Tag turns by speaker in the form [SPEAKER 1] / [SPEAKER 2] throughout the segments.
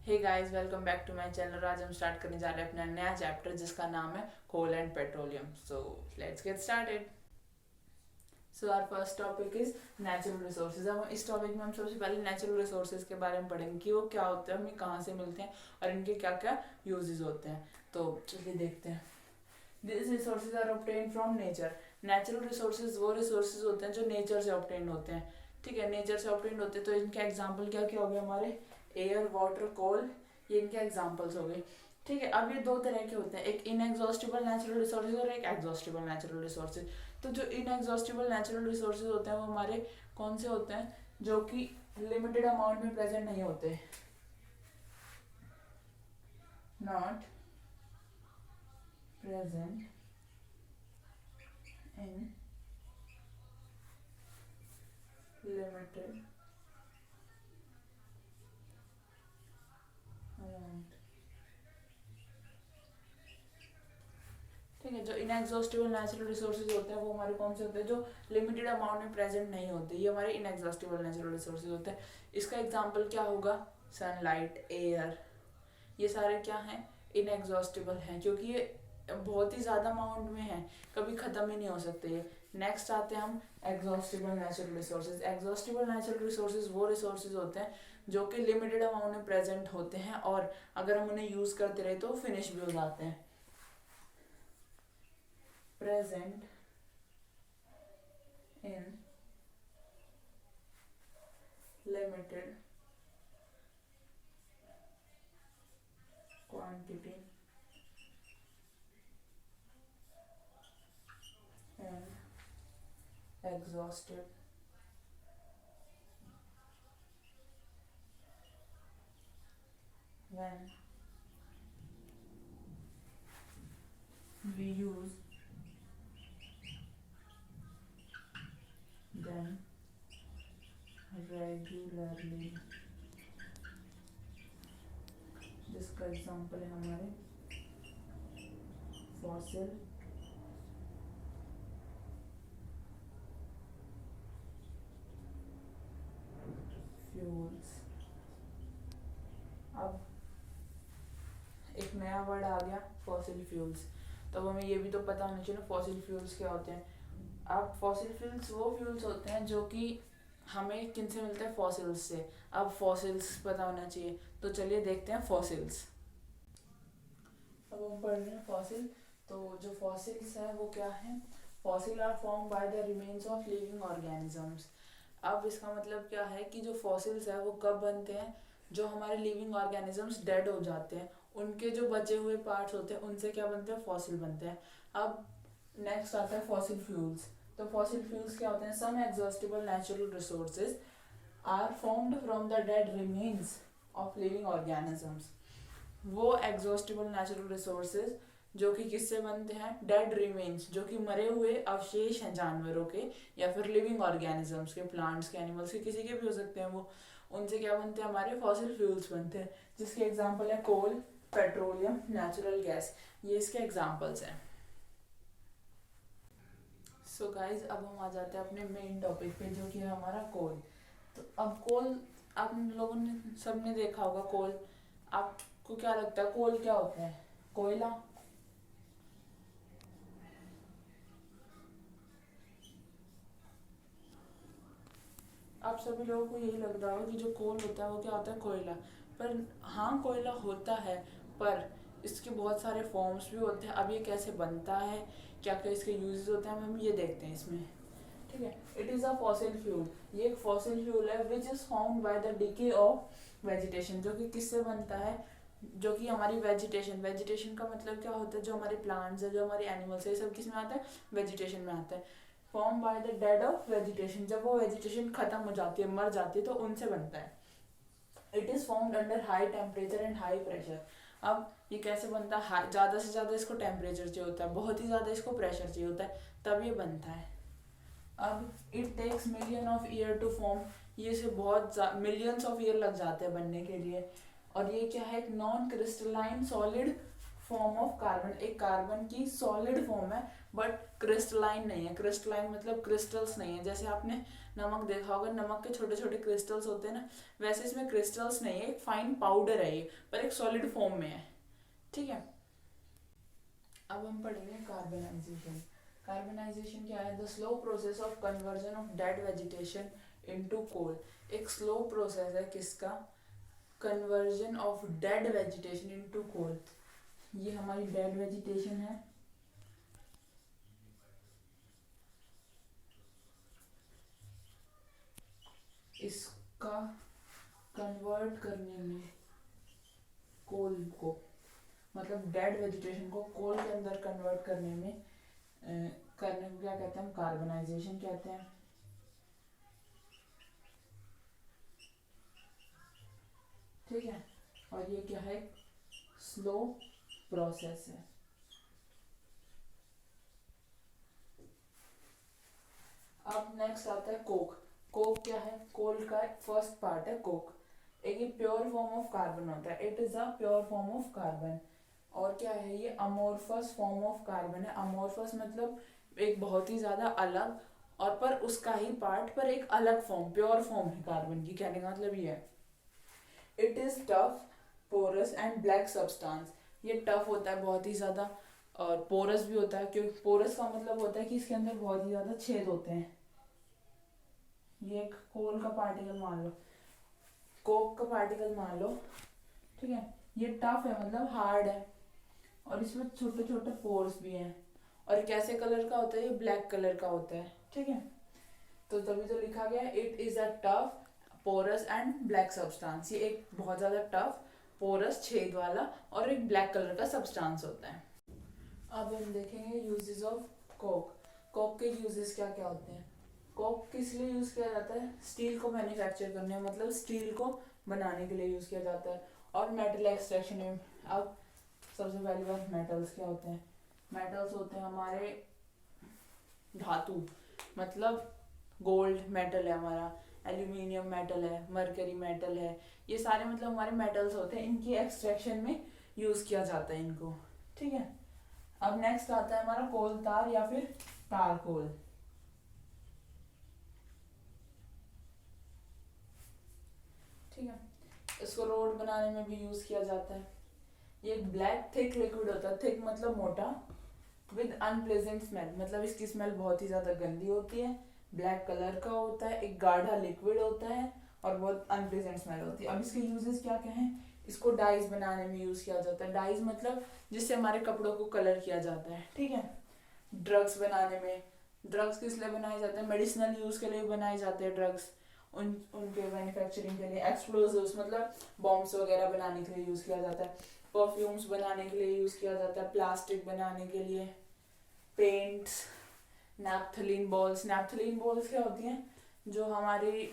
[SPEAKER 1] Hey guys, welcome back to my channel. आज हम start करने जा रहे हैं अपना नया चैप्टर जिसका नाम है coal and petroleum. So let's get started. So our first topic is natural resources. अब इस टॉपिक में हम सबसे पहले नेचुरल रिसोर्सेज के बारे में पढ़ेंगे कि वो क्या होते हैं, हमें कहाँ से मिलते हैं और इनके क्या क्या यूजेस होते हैं। तो चलिए देखते हैं। This resources are obtain from nature. Natural resources वो रिसोर्सेज होते हैं जो नेचर से ऑब्टेन होते हैं। ठीक है, नेचर से ऑब्टेन होते हैं। तो इनके एग्जाम्पल क्या क्या हो गए हमारे? एयर, वाटर, कोल, ये इनके एग्जाम्पल्स हो गए। ठीक है, अब ये दो तरह के होते हैं, एक इनएग्जॉस्टिबल नेचुरल रिसोर्सेज और एक एग्जॉस्टिबल नेचुरल रिसोर्सेज। तो जो इनएग्जॉस्टिबल नेचुरल रिसोर्सेज होते हैं वो हमारे कौन से होते हैं? जो कि लिमिटेड अमाउंट में प्रेजेंट नहीं होते, not present in limited amount. ठीक है, जो इनएग्जॉस्टिबल नेचुरल रिसोर्सेज होते हैं वो हमारे कौन से होते हैं? जो लिमिटेड अमाउंट में प्रेजेंट नहीं होते, ये हमारे इनएग्जॉस्टिबल नेचुरल रिसोर्सेज होते हैं। इसका एग्जांपल क्या होगा? सनलाइट, एयर, ये सारे क्या हैं? इनएग्जॉस्टिबल हैं, क्योंकि ये बहुत ही ज़्यादा अमाउंट में है, कभी ख़त्म ही नहीं हो सकते ये। नेक्स्ट आते हैं हम exhaustible natural resources. Exhaustible natural resources वो रिसोर्सेज होते हैं जो कि लिमिटेड अमाउंट में प्रेजेंट होते हैं और अगर हम उन्हें यूज़ करते रहे तो फिनिश भी हो जाते हैं। Present in limited quantity and exhausted when we use them regularly। जिसका एग्जाम्पल है हमारे फॉसिल फ्यूल्स। अब एक नया वर्ड आ गया, फॉसिल फ्यूल्स। तो अब हमें ये भी तो पता होना चाहिए ना फॉसिल फ्यूल्स क्या होते हैं। अब फॉसिल फ्यूल्स वो फ्यूल्स होते हैं जो कि हमें किन से मिलते हैं? फॉसिल्स से। अब फॉसिल्स पता होना चाहिए, तो चलिए देखते हैं फॉसिल्स। अब हम पढ़ रहे हैं फॉसिल। तो जो फॉसिल्स है वो क्या है? Fossil are form by the remains of living organisms. अब इसका मतलब क्या है कि जो फॉसिल्स है वो कब बनते हैं? जो हमारे लिविंग ऑर्गेनिजम्स डेड हो जाते हैं, उनके जो बचे हुए पार्ट्स होते हैं उनसे क्या बनते हैं? फॉसिल बनते हैं। अब नेक्स्ट आता है फॉसिल फ्यूल्स। तो फॉसिल फ्यूल्स क्या होते हैं? Some exhaustible natural resources are formed from the dead remains of living organisms. वो एग्जॉस्टिबल नेचुरल रिसोर्सेज जो कि किससे बनते हैं? डेड रिमेन्स, जो कि मरे हुए अवशेष हैं जानवरों के या फिर लिविंग ऑर्गेनिजम्स के, प्लांट्स के, एनिमल्स के, किसी के भी हो सकते हैं वो। उनसे क्या बनते हैं? हमारे फॉसिल फ्यूल्स बनते हैं, जिसके एग्जाम्पल है कोल, पेट्रोलियम, नेचुरल गैस। ये इसके एग्जाम्पल्स हैं। सो गाइज, अब हम आ जाते हैं अपने मेन टॉपिक पे जो कि है हमारा कोल। तो अब कोल आप लोगों ने सबने देखा होगा कोल। आपको क्या लगता है कोल क्या होता है? कोयला। आप सभी लोगों को यही लग रहा होगा कि जो कोल होता है वो क्या होता है? कोयला। पर हाँ, कोयला होता है, पर इसके बहुत सारे फॉर्म्स भी होते हैं। अब ये कैसे बनता है, क्या क्या इसके यूजेस होते हैं, हम ये देखते हैं इसमें। ठीक है, it is a fossil fuel. ये एक फॉसिल फ्यूल है which is found by the decay of vegetation. जो कि किससे बनता है? जो कि हमारी वेजिटेशन, वेजिटेशन का मतलब क्या होता है? जो हमारे प्लांट्स है, जो हमारे एनिमल्स है, ये सब किस में आता है? वेजिटेशन में आता है। Form by the dead of vegetation, जब वो वेजिटेशन खत्म हो जाती है, मर जाती है, तो उनसे बनता है। It is formed under high temperature and high pressure. अब ये कैसे बनता है? ज़्यादा से ज़्यादा इसको टेम्परेचर चाहिए होता है, बहुत ही ज़्यादा इसको प्रेशर चाहिए होता है, तब ये बनता है। अब it takes million of year to form. ये से बहुत मिलियंस ऑफ ईयर लग जाते हैं बनने के लिए। और ये क्या है? एक non crystalline solid form of carbon, एक कार्बन की सॉलिड फॉर्म है बट क्रिस्टलाइन नहीं है। क्रिस्टलाइन मतलब क्रिस्टल्स नहीं है। जैसे आपने नमक देखा होगा, नमक के छोटे छोटे क्रिस्टल्स होते हैं ना, वैसे इसमें क्रिस्टल्स नहीं है, एक फाइन पाउडर है ये, पर एक सॉलिड फॉर्म में है। ठीक है, अब हम पढ़ेंगे कार्बनाइजेशन। कार्बनाइजेशन क्या है? The slow process of conversion of dead vegetation into coal. एक स्लो प्रोसेस है किसका? Conversion of dead vegetation into coal. ये हमारी डेड वेजिटेशन है, इसका कन्वर्ट करने में कोल को, मतलब डेड वेजिटेशन को कोल के अंदर कन्वर्ट करने में करने को क्या कहते हैं? हम कार्बनाइजेशन कहते हैं। ठीक है, और ये क्या है? स्लो प्रोसेस है। अब नेक्स्ट आता है कोक। कोक क्या है? कोल का फर्स्ट पार्ट है कोक। एक ये प्योर फॉर्म ऑफ कार्बन होता है, it is a pure form of carbon. और क्या है? ये अमोर्फस फॉर्म ऑफ कार्बन है। अमोर्फस मतलब एक बहुत ही ज्यादा अलग, और पर उसका ही पार्ट पर एक अलग फॉर्म, प्योर फॉर्म है कार्बन की। कहने का मतलब ये है, it is tough, porous and black substance. ये टफ होता है बहुत ही ज्यादा, और पोरस भी होता है, क्योंकि पोरस का मतलब होता है कि इसके अंदर बहुत ही ज्यादा छेद होते हैं। ये एक कोल का पार्टिकल मान लो, कोक का पार्टिकल मान लो। ठीक है, ये टफ है मतलब हार्ड है, और इसमें छोटे छोटे पोर्स भी हैं। और कैसे कलर का होता है? ये ब्लैक कलर का होता है। ठीक है, तो तभी तो लिखा गया it is a tough, porous and black substance. ये एक बहुत ज्यादा टफ, पोरस छेद वाला और एक ब्लैक कलर का सब्सटेंस होता है। अब हम देखेंगे यूजेस ऑफ कोक। कोक के यूजेस क्या क्या होते हैं? कोक किस लिए यूज किया जाता है? स्टील को मैन्युफैक्चर करने, मतलब स्टील को बनाने के लिए यूज किया जाता है, और मेटल एक्सट्रैक्शन में। अब सबसे पहली बात, मेटल्स क्या होते हैं? मेटल्स होते हैं हमारे धातु, मतलब गोल्ड मेटल है हमारा, एल्यूमिनियम मेटल है, मरकरी मेटल है, ये सारे मतलब हमारे मेटल्स होते हैं। इनकी एक्सट्रैक्शन में यूज किया जाता है इनको। ठीक है, अब नेक्स्ट आता है हमारा कोल तार या फिर तार कोल। ठीक है, इसको रोड बनाने में भी यूज किया जाता है। ये एक ब्लैक थिक लिक्विड होता है, थिक मतलब मोटा, विद अनप्लेजेंट स्मेल, मतलब इसकी स्मेल बहुत ही ज्यादा गंदी होती है, ब्लैक कलर का होता है, एक गाढ़ा लिक्विड होता है, और बहुत अनप्लेजेंट स्मेल होती है। अब इसके यूजेस क्या क्या हैं? इसको डाइज बनाने में यूज किया जाता है। डाइज मतलब जिससे हमारे कपड़ों को कलर किया जाता है। ठीक है, ड्रग्स बनाने में, ड्रग्स किस लिए बनाए जाते हैं? मेडिसिनल यूज के लिए बनाए जाते हैं ड्रग्स, उनके मैन्युफैक्चरिंग के लिए। एक्सप्लोजिव्स मतलब बॉम्ब्स वगैरह बनाने के लिए यूज किया जाता है। परफ्यूम्स बनाने के लिए यूज किया जाता है, प्लास्टिक बनाने के लिए, paints, naphthalene balls. Naphthalene balls क्या होती हैं? जो हमारी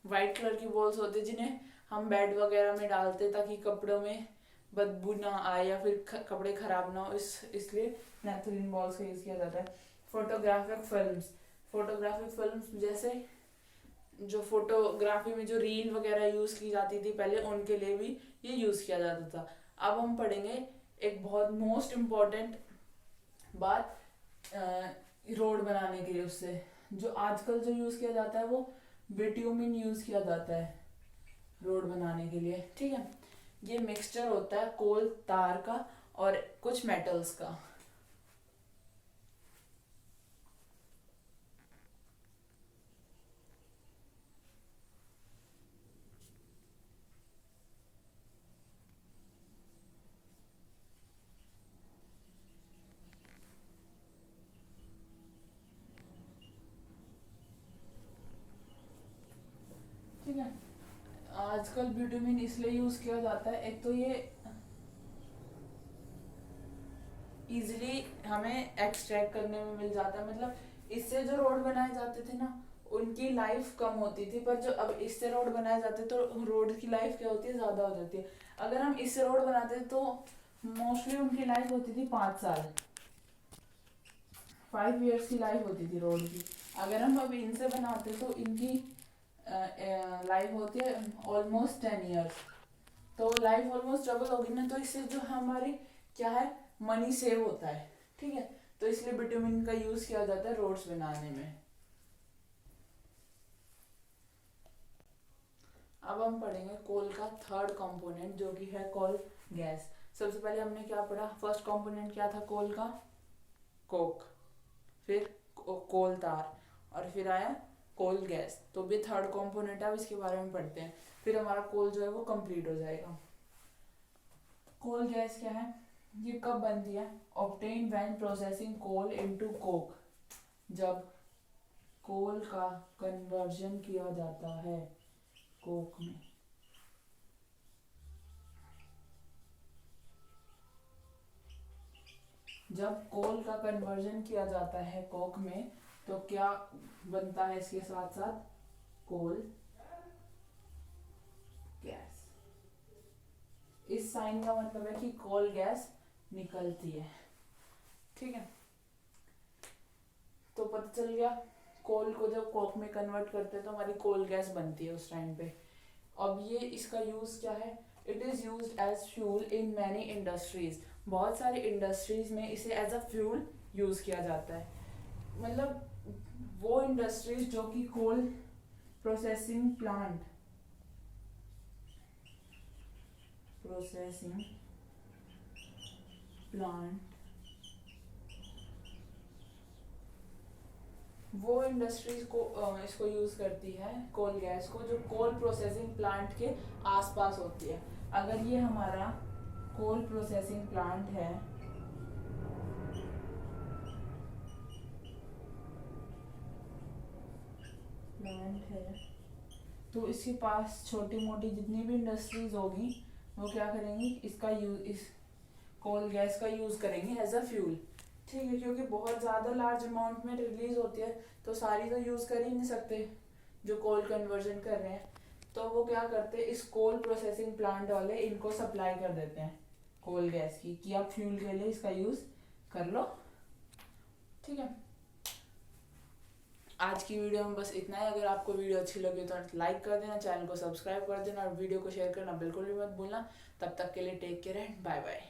[SPEAKER 1] वाइट कलर की बॉल्स होती है, जिन्हें हम बेड वगैरह में डालते ताकि कपड़ों में बदबू ना आए या फिर कपड़े खराब ना हो, इसलिए नैप्थलीन बॉल्स का यूज किया जाता है। फोटोग्राफिक फिल्म्स, फोटोग्राफिक फिल्म्स जैसे जो फोटोग्राफी में जो रील वगैरह यूज की जाती थी पहले, उनके लिए भी ये यूज किया जाता था। अब हम पढ़ेंगे एक बहुत मोस्ट इम्पॉर्टेंट बात, रोड बनाने के लिए। उससे जो आजकल जो यूज किया जाता है वो बिट्यूमिन यूज किया जाता है रोड बनाने के लिए। ठीक है, ये मिक्सचर होता है कोल तार का और कुछ मेटल्स का। ठीक है, आजकल बिट्यूमिन इसलिए यूज किया जाता है, एक तो ये इजिली हमें एक्सट्रैक्ट करने में मिल जाता है, मतलब इससे जो रोड बनाए जाते थे ना उनकी लाइफ कम होती थी, पर जो अब इससे रोड बनाए जाते तो रोड की लाइफ क्या होती है? ज्यादा हो जाती है। अगर हम इससे रोड बनाते तो मोस्टली उनकी लाइफ होती थी 5 साल, 5 years की लाइफ होती थी रोड की। अगर हम अब इनसे बनाते तो इनकी लाइफ होती है ऑलमोस्ट 10 years। तो लाइफ ऑलमोस्ट डबल होगी ना, तो इससे जो हमारी क्या है, मनी सेव होता है, ठीक है। तो इसलिए बिटुमिन का यूज किया जाता है रोड्स बनाने में। अब हम पढ़ेंगे कोल का थर्ड कंपोनेंट जो कि है कोल गैस। सबसे पहले हमने क्या पढ़ा, फर्स्ट कंपोनेंट क्या था कोल का, कोक, फिर कोल तार, और फिर आया कोल गैस। तो भी थर्ड कंपोनेंट है, अब इसके बारे में पढ़ते हैं, फिर हमारा कोल जो है वो कंप्लीट हो जाएगा। कोल गैस क्या है, ये कब बनती है, obtain when processing coal into coke, जब कोल का कन्वर्जन किया जाता है कोक में। जब कोल का कन्वर्जन किया जाता है कोक में तो क्या बनता है इसके साथ साथ, कोल गैस। इस साइन का मतलब है कि कोल गैस निकलती है, ठीक है। तो पता चल गया, कोल को जब कोक में कन्वर्ट करते हैं तो हमारी कोल गैस बनती है उस टाइम पे। अब ये इसका यूज क्या है, it is used as fuel in many industries, बहुत सारी इंडस्ट्रीज में इसे एज अ फ्यूल यूज किया जाता है। मतलब वो इंडस्ट्रीज जो कि कोल प्रोसेसिंग प्लांट वो इंडस्ट्रीज को इसको यूज करती है कोल गैस को, जो कोल प्रोसेसिंग प्लांट के आसपास होती है। अगर ये हमारा कोल प्रोसेसिंग प्लांट है, तो इसके पास छोटी मोटी जितनी भी इंडस्ट्रीज होगी वो क्या करेंगी, इसका यूज, इस कोल गैस का यूज करेंगे एज अ फ्यूल, ठीक है। क्योंकि बहुत ज़्यादा लार्ज अमाउंट में रिलीज होती है तो सारी तो यूज़ कर ही नहीं सकते जो कोल कन्वर्जन कर रहे हैं। तो वो क्या करते हैं, इस कोल प्रोसेसिंग प्लांट वाले इनको सप्लाई कर देते हैं कोल गैस की, कि आप फ्यूल के लिए इसका यूज़ कर लो, ठीक है। आज की वीडियो में बस इतना ही। अगर आपको वीडियो अच्छी लगी तो लाइक कर देना, चैनल को सब्सक्राइब कर देना और वीडियो को शेयर करना बिल्कुल भी मत भूलना। तब तक के लिए take care and bye bye.